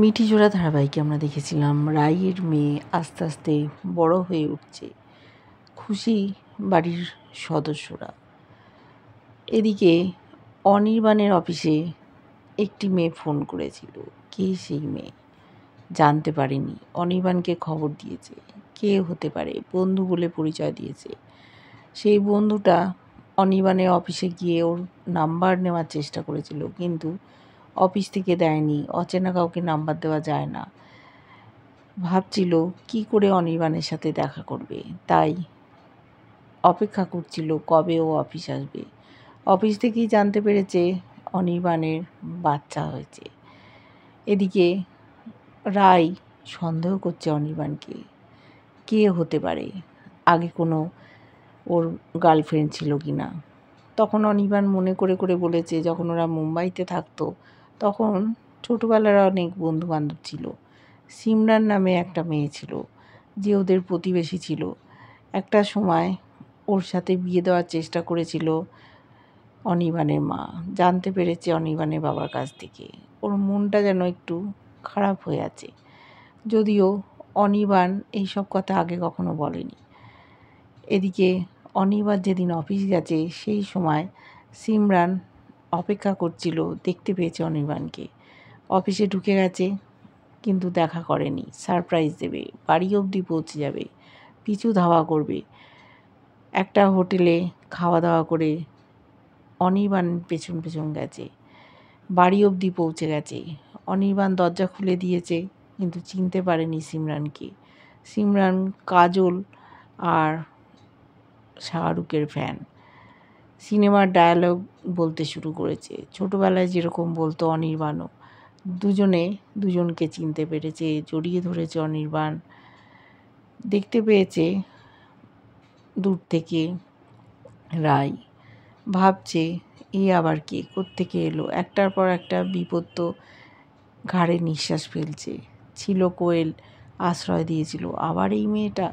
মিঠিজোড়া ধারাবাহিকে আমরা দেখেছিলাম রাইয়ের মেয়ে আস্তে আস্তে বড় হয়ে উঠছে, খুশি বাড়ির সদস্যরা। এদিকে অনির্বাণের অফিসে একটি মেয়ে ফোন করেছিল। কে সেই মেয়ে জানতে পারেনি, অনির্বাণকে খবর দিয়েছে। কে হতে পারে? বন্ধু বলে পরিচয় দিয়েছে। সেই বন্ধুটা অনির্বাণের অফিসে গিয়ে ওর নাম্বার নেওয়ার চেষ্টা করেছিল, কিন্তু অফিস থেকে দেয়নি। অচেনা কাউকে নাম্বার দেওয়া যায় না। ভাবছিল কি করে অনির্বাণের সাথে দেখা করবে, তাই অপেক্ষা করছিল কবে ও অফিস আসবে। অফিস থেকেই জানতে পেরেছে অনির্বাণের বাচ্চা হয়েছে। এদিকে রায় সন্দেহ করছে অনির্বাণকে। কে হতে পারে? আগে কোনো ওর গার্লফ্রেন্ড ছিল কি না। তখন অনির্বাণ মনে করে করে বলেছে, যখন ওরা মুম্বাইতে থাকতো তখন ছোটোবেলার অনেক বন্ধুবান্ধব ছিল। সিমরান নামে একটা মেয়ে ছিল যে ওদের প্রতিবেশী ছিল। একটা সময় ওর সাথে বিয়ে দেওয়ার চেষ্টা করেছিল অনির্বাণের মা। জানতে পেরেছে অনির্বাণের বাবার কাছ থেকে। ওর মনটা যেন একটু খারাপ হয়ে আছে, যদিও অনির্বাণ এইসব কথা আগে কখনো বলেনি। এদিকে অনির্বাণ যেদিন অফিস গেছে সেই সময় সিমরান অপেক্ষা করছিল, দেখতে পেয়েছে অনির্বাণকে। অফিসে ঢুকে গেছে, কিন্তু দেখা করেনি। সারপ্রাইজ দেবে, বাড়ি অবধি পৌঁছে যাবে, পিছু ধাওয়া করবে। একটা হোটেলে খাওয়া দাওয়া করে অনির্বাণ পেছন পেছন গেছে, বাড়ি অবধি পৌঁছে গেছে। অনির্বাণ দরজা খুলে দিয়েছে, কিন্তু চিনতে পারেনি সিমরানকে। সিমরান কাজল আর শাহরুখের ফ্যান। সিনেমার ডায়ালগ বলতে শুরু করেছে, ছোটোবেলায় যেরকম বলতো অনির্বাণও। দুজনে দুজনকে চিনতে পেরেছে, জড়িয়ে ধরেছে অনির্বাণ। দেখতে পেয়েছে দূর থেকে রায়। ভাবছে এ আবার কে, কোত্থেকে এলো। একটার পর একটা বিপদ তো ঘাড়ে নিঃশ্বাস ফেলছে। ছিল কোয়েল, আশ্রয় দিয়েছিল, আবার এই মেয়েটা।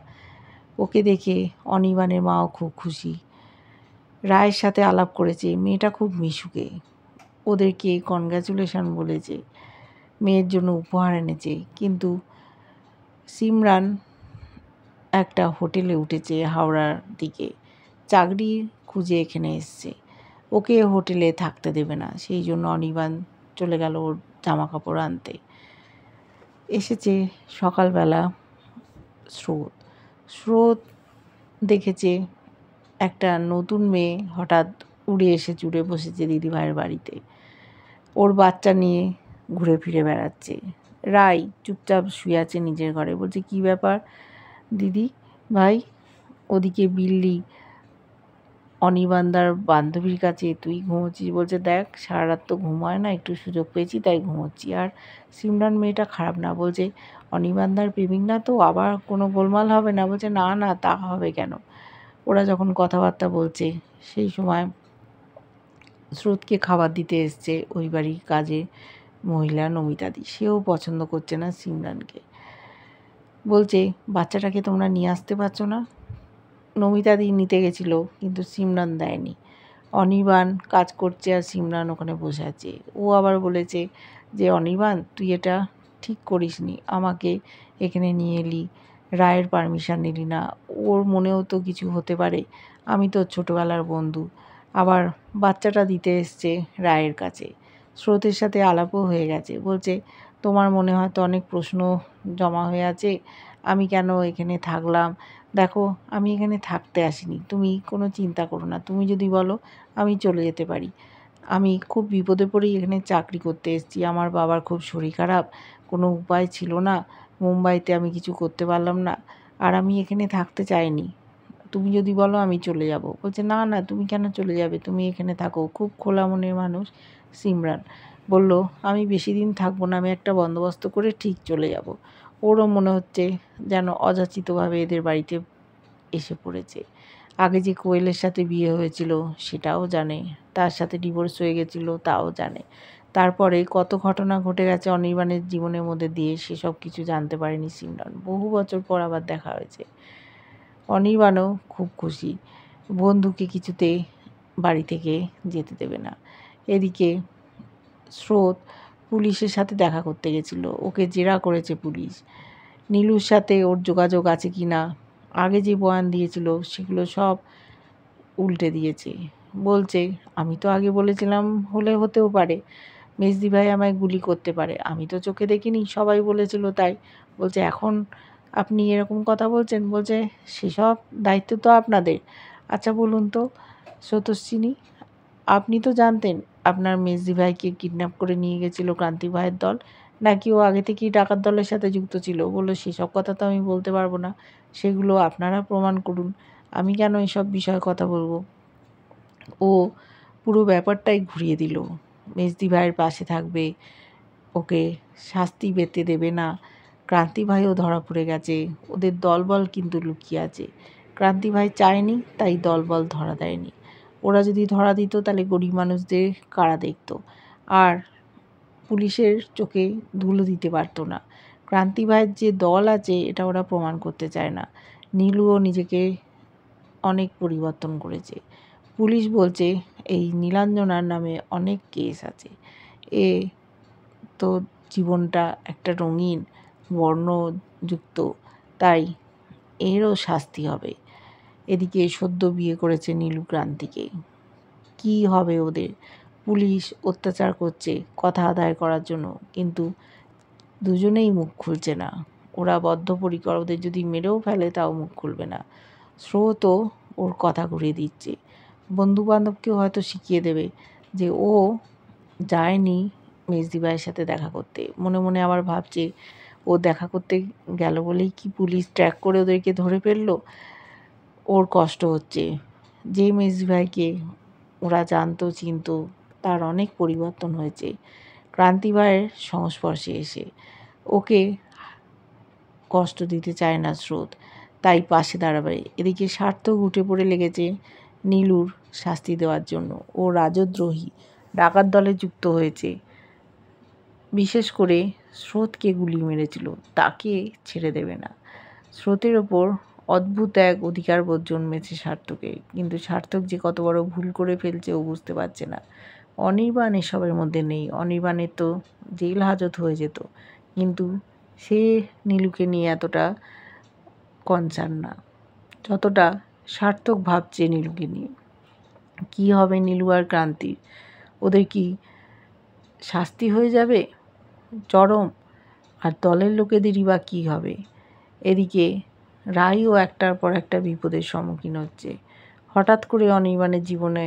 ওকে দেখে অনির্বাণের মাও খুব খুশি। রায়ের সাথে আলাপ করেছে, মেয়েটা খুব মিশুকে। ওদেরকে কনগ্র্যাচুলেশন বলেছে, মেয়ের জন্য উপহার এনেছে। কিন্তু সিমরান একটা হোটেলে উঠেছে হাওড়ার দিকে, চাকরি খুঁজে এখানে এসছে। ওকে হোটেলে থাকতে দেবে না, সেই জন্য অনির্বাণ চলে গেল ওর জামা কাপড় আনতে। এসেছে সকালবেলা স্রোত দেখেছে একটা নতুন মেয়ে হঠাৎ উড়ে এসে জুড়ে বসেছে দিদিভাইয়ের বাড়িতে। ওর বাচ্চা নিয়ে ঘুরে ফিরে বেড়াচ্ছে। রায় চুপচাপ শুয়ে আছে নিজের ঘরে, বলছে কি ব্যাপার দিদি ভাই? ওদিকে বিল্লি অনির্বাণদার বান্ধবীর কাছে, তুই ঘুমোচ্ছিস? বলছে দেখ সারা রাত তো ঘুম হয় না, একটু সুযোগ পেয়েছি তাই ঘুমোচ্ছি। আর সিমরান মেয়েটা খারাপ না। বলছে অনির্বাণদার প্রেমিক না তো, আবার কোনো গোলমাল হবে না? বলছে না না, তা হবে কেন। ওরা যখন কথাবার্তা বলছে সেই সময় স্রোতকে খাবার দিতে এসছে ওই বাড়ির কাজে মহিলা নমিতাদি। সেও পছন্দ করছে না সিমরানকে। বলছে বাচ্চাটাকে তোমরা নিয়ে আসতে পারছো না? নমিতাদি নিতে গেছিলো, কিন্তু সিমরান দেয়নি। অনির্বাণ কাজ করছে আর সিমরান ওখানে বসে আছে। ও আবার বলেছে যে অনির্বাণ তুই এটা ঠিক করিসনি, আমাকে এখানে নিয়ে এলি, রায়ের পারমিশন নিলি না। ওর মনেও তো কিছু হতে পারে, আমি তো ছোটোবেলার বন্ধু। আবার বাচ্চাটা দিতে এসছে রায়ের কাছে। স্রোতের সাথে আলাপও হয়ে গেছে। বলছে তোমার মনে হয়তো অনেক প্রশ্ন জমা হয়ে আছে, আমি কেন এখানে থাকলাম। দেখো আমি এখানে থাকতে আসিনি, তুমি কোনো চিন্তা করো না। তুমি যদি বলো আমি চলে যেতে পারি। আমি খুব বিপদে পড়েই এখানে চাকরি করতে এসেছি। আমার বাবার খুব শরীর খারাপ, কোনো উপায় ছিল না। মুম্বাইতে আমি কিছু করতে পারলাম না, আর আমি এখানে থাকতে চাইনি। তুমি যদি বলো আমি চলে যাব। বলছে না না, তুমি কেন চলে যাবে, তুমি এখানে থাকো। খুব খোলা মনের মানুষ সিমরান। বলল আমি বেশি দিন থাকবো না, আমি একটা বন্দোবস্ত করে ঠিক চলে যাব। ওরও মনে হচ্ছে যেন অযাচিতভাবে এদের বাড়িতে এসে পড়েছে। আগে যে কোয়েলের সাথে বিয়ে হয়েছিল সেটাও জানে, তার সাথে ডিভোর্স হয়ে গেছিল তাও জানে। তারপরে কত ঘটনা ঘটে গেছে অনির্বাণের জীবনের মধ্যে দিয়ে, সেসব কিছু জানতে পারেনি সিমরান। বহু বছর পর আবার দেখা হয়েছে। অনির্বাণও খুব খুশি, বন্ধুকে কিছুতে বাড়ি থেকে যেতে দেবে না। এদিকে স্রোত পুলিশের সাথে দেখা করতে গেছিলো, ওকে জেরা করেছে পুলিশ। নীলুর সাথে ওর যোগাযোগ আছে কি না, আগে যে বয়ান দিয়েছিল সেগুলো সব উল্টে দিয়েছে। বলছে আমি তো আগে বলেছিলাম হলে হতেও পারে, মেজদি ভাই আমায় গুলি করতে পারে, আমি তো চোখে দেখিনি, সবাই বলেছিল তাই। বলছে এখন আপনি এরকম কথা বলছেন। বলছে সেসব দায়িত্ব তো আপনাদের। আচ্ছা বলুন তো স্রোতস্বিনী, আপনি তো জানতেন আপনার মেজদি ভাইকে কিডন্যাপ করে নিয়ে গেছিল ক্রান্তি ভাইয়ের দল, নাকি ও আগে থেকেই ডাকাত দলের সাথে যুক্ত ছিল? বললো সেসব কথা তো আমি বলতে পারবো না, সেগুলো আপনারা প্রমাণ করুন, আমি কেন এসব বিষয়ে কথা বলবো। ও পুরো ব্যাপারটাই ঘুরিয়ে দিল। মেজদি ভাইয়ের পাশে থাকবে, ওকে শাস্তি পেতে দেবে না। ক্রান্তি ভাইও ধরা পড়ে গেছে, ওদের দলবল কিন্তু লুকিয়ে আছে। ক্রান্তি ভাই চায়নি, তাই দলবল ধরা দেয়নি। ওরা যদি ধরা দিত তাহলে গরিব মানুষদের কারা দেখত, আর পুলিশের চোখে ধুলো দিতে পারতো না। ক্রান্তি ভাইয়ের যে দল আছে এটা ওরা প্রমাণ করতে চায় না। নীলুও নিজেকে অনেক পরিবর্তন করেছে। পুলিশ বলছে এই নীলাঞ্জনার নামে অনেক কেস আছে, এ তো জীবনটা একটা রঙিন বর্ণযুক্ত, তাই এরও শাস্তি হবে। এদিকে সদ্য বিয়ে করেছে নীলু ক্রান্তিকে, কি হবে ওদের? পুলিশ অত্যাচার করছে কথা আদায় করার জন্য, কিন্তু দুজনেই মুখ খুলছে না। ওরা বদ্ধপরিকর, ওদের যদি মেরেও ফেলে তাও মুখ খুলবে না। স্রোতও ওর কথা ঘুরিয়ে দিচ্ছে। বন্ধুবান্ধবকেও হয়তো শিখিয়ে দেবে যে ও যায়নি মেজদি ভাইয়ের সাথে দেখা করতে। মনে মনে আবার ভাবছে ও দেখা করতে গেল বলেই কি পুলিশ ট্র্যাক করে ওদেরকে ধরে ফেললো। ওর কষ্ট হচ্ছে। যে মেজদি ভাইকে ওরা জানতো চিনতো, তার অনেক পরিবর্তন হয়েছে ক্রান্তি ভাইয়ের সংস্পর্শে এসে। ওকে কষ্ট দিতে চায় না স্রোত, তাই পাশে দাঁড়াবে। এদিকে সার্থক উঠে পড়ে লেগেছে নীলুর শাস্তি দেওয়ার জন্য। ও রাজদ্রোহী, ডাকাত দলে যুক্ত হয়েছে, বিশেষ করে স্রোতকে গুলি মেরেছিল, তাকে ছেড়ে দেবে না। স্রোতের ওপর অদ্ভুত এক অধিকারবোধ জন্মেছে সার্থকের, কিন্তু সার্থক যে কত বড় ভুল করে ফেলছে ও বুঝতে পারছে না। অনির্বাণ এসবের মধ্যে নেই, অনির্বাণের তো জেল হাজত হয়ে যেত, কিন্তু সে নীলুকে নিয়ে এতটা কনসার্ন না যতটা সার্থক ভাবছে নীলুকে নিয়ে। কি হবে নীলু আর ক্রান্তির? ওদের কি শাস্তি হয়ে যাবে চরম? আর দলের লোকেদেরই বা কী হবে? এদিকে রাইও একটার পর একটা বিপদের সম্মুখীন হচ্ছে। হঠাৎ করে অনির্বাণের জীবনে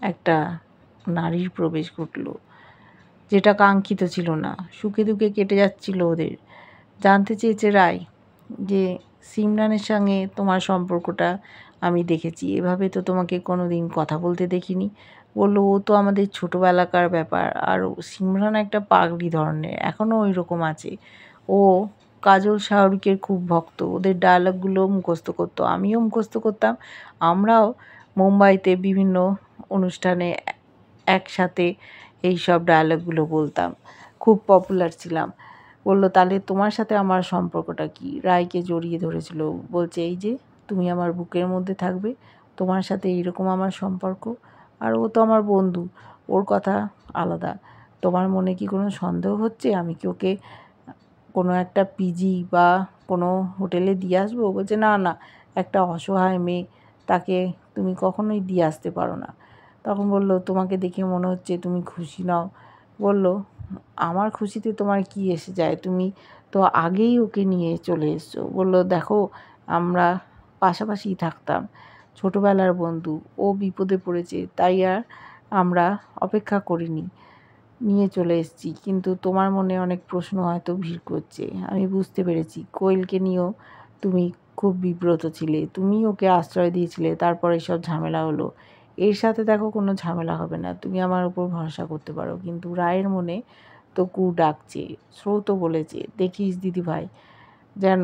একটা নারীর প্রবেশ ঘটল, যেটা কাঙ্ক্ষিত ছিল না। সুখে দুঃখে কেটে যাচ্ছিল ওদের। জানতে চেয়েছে রায় যে সিমরানের সঙ্গে তোমার সম্পর্কটা আমি দেখেছি, এভাবে তো তোমাকে কোনো দিন কথা বলতে দেখিনি। বললো ও তো আমাদের ছোটোবেলাকার ব্যাপার, আর সিমরান একটা পাগলি ধরনের, এখনও ওই রকম আছে। ও কাজল শাহরুখের খুব ভক্ত, ওদের ডায়লগগুলো মুখস্থ করতো, আমিও মুখস্থ করতাম। আমরাও মুম্বাইতে বিভিন্ন অনুষ্ঠানে একসাথে এই সব ডায়লগগুলো বলতাম, খুব পপুলার ছিলাম। বলল তাহলে তোমার সাথে আমার সম্পর্কটা কি? রায়কে জড়িয়ে ধরেছিল, বলছে এই যে তুমি আমার বুকের মধ্যে থাকবে, তোমার সাথে এইরকম আমার সম্পর্ক। আর ও তো আমার বন্ধু, ওর কথা আলাদা। তোমার মনে কি কোনো সন্দেহ হচ্ছে আমি কি ওকে কোনো একটা পিজি বা কোনো হোটেলে দিয়ে আসবো? বলছে না না, একটা অসহায় মেয়ে, তাকে তুমি কখনোই দিয়ে আসতে পারো না। তখন বলল তোমাকে দেখে মনে হচ্ছে তুমি খুশি নাও। বলল আমার খুশিতে তোমার কি এসে যায়, তুমি তো আগেই ওকে নিয়ে চলে এসছো। বলল দেখো আমরা পাশাপাশিই থাকতাম, ছোটোবেলার বন্ধু, ও বিপদে পড়েছে তাই আর আমরা অপেক্ষা করিনি, নিয়ে চলে এসেছি। কিন্তু তোমার মনে অনেক প্রশ্ন হয়তো ভিড় করছে, আমি বুঝতে পেরেছি। কোয়েলকে নিয়েও তুমি খুব বিব্রত ছিলে, তুমি ওকে আশ্রয় দিয়েছিলে, তারপর এসব ঝামেলা হলো। এর সাথে দেখো কোনো ঝামেলা হবে না, তুমি আমার উপর ভরসা করতে পারো। কিন্তু রায়ের মনে তো কু ডাকছে। স্রোতও বলেছে দেখিস দিদিভাই, যেন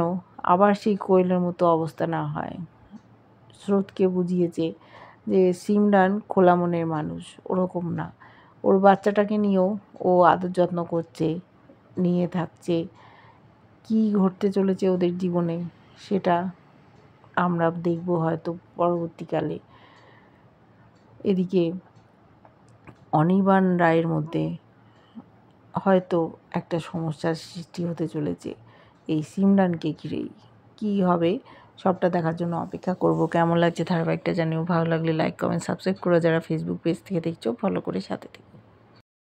আবার সেই কোয়েলের মতো অবস্থা না হয়। স্রোতকে বুঝিয়েছে যে সিমরান খোলা মনের মানুষ, ওরকম না। ওর বাচ্চাটাকে নিয়েও ও আদর যত্ন করছে, নিয়ে থাকছে। কী ঘটতে চলেছে ওদের জীবনে সেটা আমরা দেখব হয়তো পরবর্তীকালে। এদিকে অনির্বাণ রায়ের মধ্যে হয়তো একটা সমস্যার সৃষ্টি হতে চলেছে এই সিমরানকে ঘিরেই। কী হবে সবটা দেখার জন্য অপেক্ষা করব। কেমন লাগছে ধারাবাহিকটা জানিও। ভালো লাগলে লাইক, কমেন্ট, সাবস্ক্রাইব করে যারা ফেসবুক পেজ থেকে দেখছো ফলো করে সাথে থেকে